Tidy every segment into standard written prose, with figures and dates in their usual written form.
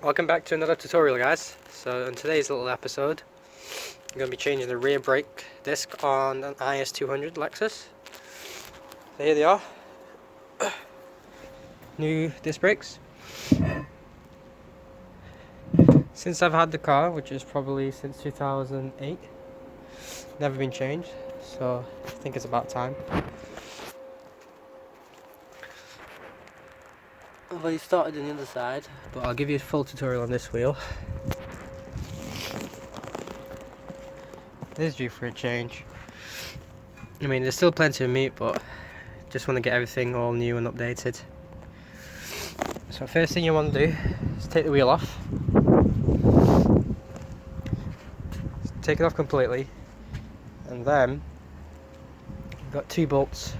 Welcome back to another tutorial, guys. So in today's little episode, I'm going to be changing the rear brake disc on an IS200 Lexus. So here they are, new disc brakes. Since I've had the car, which is probably since 2008, never been changed, so I think it's about time. I've already started on the other side, but I'll give you a full tutorial on this wheel. It is due for a change. I mean, there's still plenty of meat, but just want to get everything all new and updated. So first thing you want to do is take the wheel off. Take it off completely, and then you've got two bolts.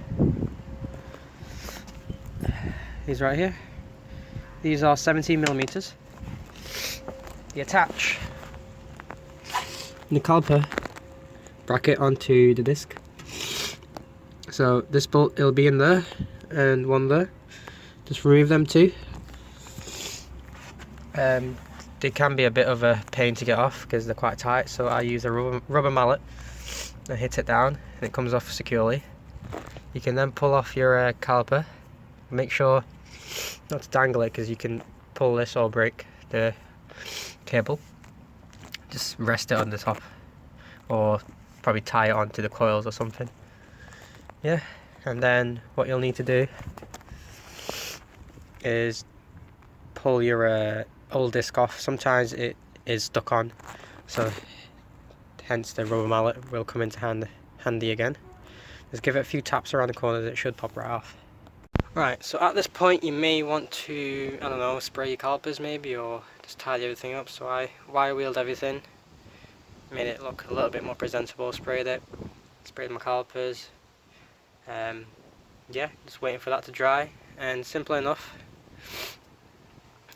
These right here. These are 17mm. You attach the caliper bracket onto the disc. So this bolt, it'll be in there and one there. Just remove them two. They can be a bit of a pain to get off because they're quite tight, so I use a rubber mallet and hit it down and it comes off securely. You can then pull off your caliper. Make sure not to dangle it because you can pull this or break the cable. Just rest it on the top or probably tie it onto the coils or something. Yeah, and then what you'll need to do is pull your old disc off. Sometimes it is stuck on, so hence the rubber mallet will come into handy again. Just give it a few taps around the corners, it should pop right off. Right, so at this point you may want to, I don't know, spray your calipers maybe, or just tidy everything up. So I wire wheeled everything, made it look a little bit more presentable, sprayed my calipers. Yeah, just waiting for that to dry, and simple enough.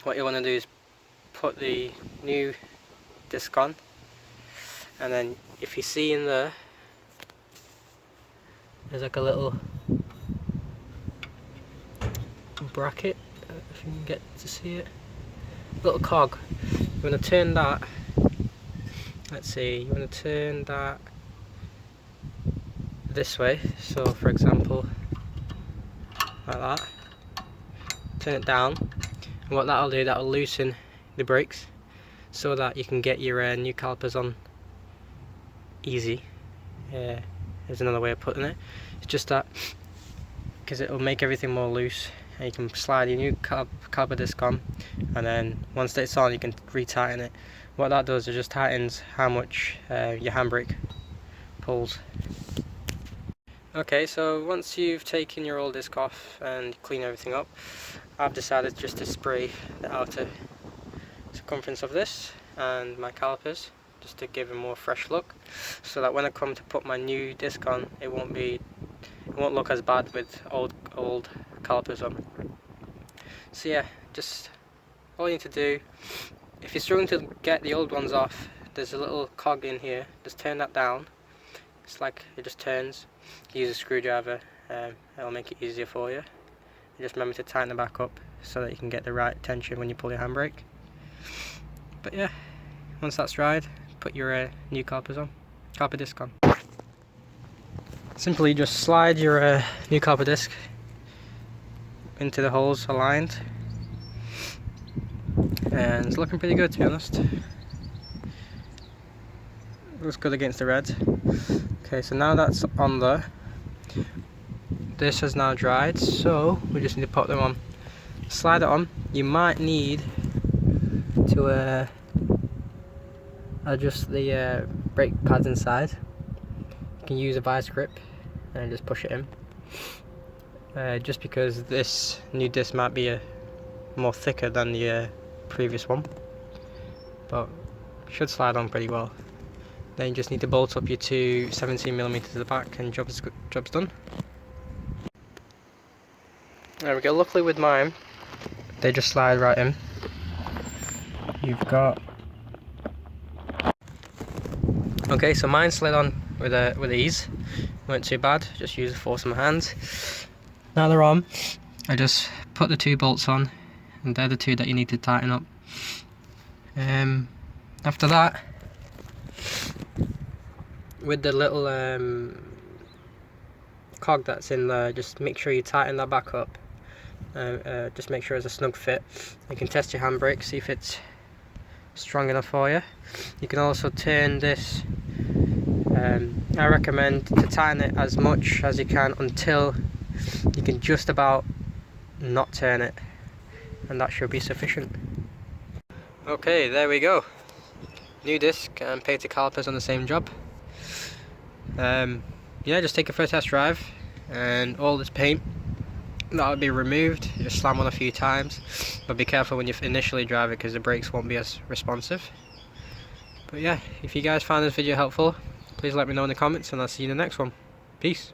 What you want to do is put the new disc on, and then if you see in there's like a little bracket, if you can get to see it, little cog. You want to turn that, let's see, you want to turn that this way, so for example like that, turn it down, and what that'll do, that'll loosen the brakes so that you can get your new calipers on easy. There's another way of putting it, it's just that because it'll make everything more loose, and you can slide your new caliper disc on, and then once it's on you can retighten it. What that does is just tightens how much your handbrake pulls. Okay, so once you've taken your old disc off and clean everything up, I've decided just to spray the outer circumference of this and my calipers just to give a more fresh look, so that when I come to put my new disc on, it won't look as bad with old calipers on. So yeah, just all you need to do, if you're struggling to get the old ones off, there's a little cog in here, just turn that down. It's like it just turns. Use a screwdriver, it'll make it easier for you. Just remember to tighten it back up so that you can get the right tension when you pull your handbrake. But yeah, once that's dried, put your new caliper disc on. Simply just slide your new caliper disc into the holes aligned, and it's looking pretty good, to be honest. Looks good against the red. Okay, so now that's on there. This has now dried, so we just need to put them on. Slide it on. You might need to adjust the brake pads inside. You can use a vice grip and just push it in. Just because this new disc might be more thicker than the previous one, but should slide on pretty well. Then you just need to bolt up your two 17mm to the back, and job's done. There we go. Luckily with mine, they just slide right in. You've got. Okay, so mine slid on with ease. Weren't too bad. Just use the force of my hands. Now they're on. I just put the two bolts on, and they're the two that you need to tighten up. After that, with the little cog that's in there, just make sure you tighten that back up. Just make sure it's a snug fit. You can test your handbrake, see if it's strong enough for you. You can also turn this. I recommend to tighten it as much as you can until you can just about not turn it, and that should be sufficient. Okay, there we go. New disc and painted calipers on the same job. Yeah, just take it for a test drive, and all this paint that will be removed. Just slam on a few times, but be careful when you initially drive it because the brakes won't be as responsive. But yeah, if you guys found this video helpful, please let me know in the comments, and I'll see you in the next one. Peace.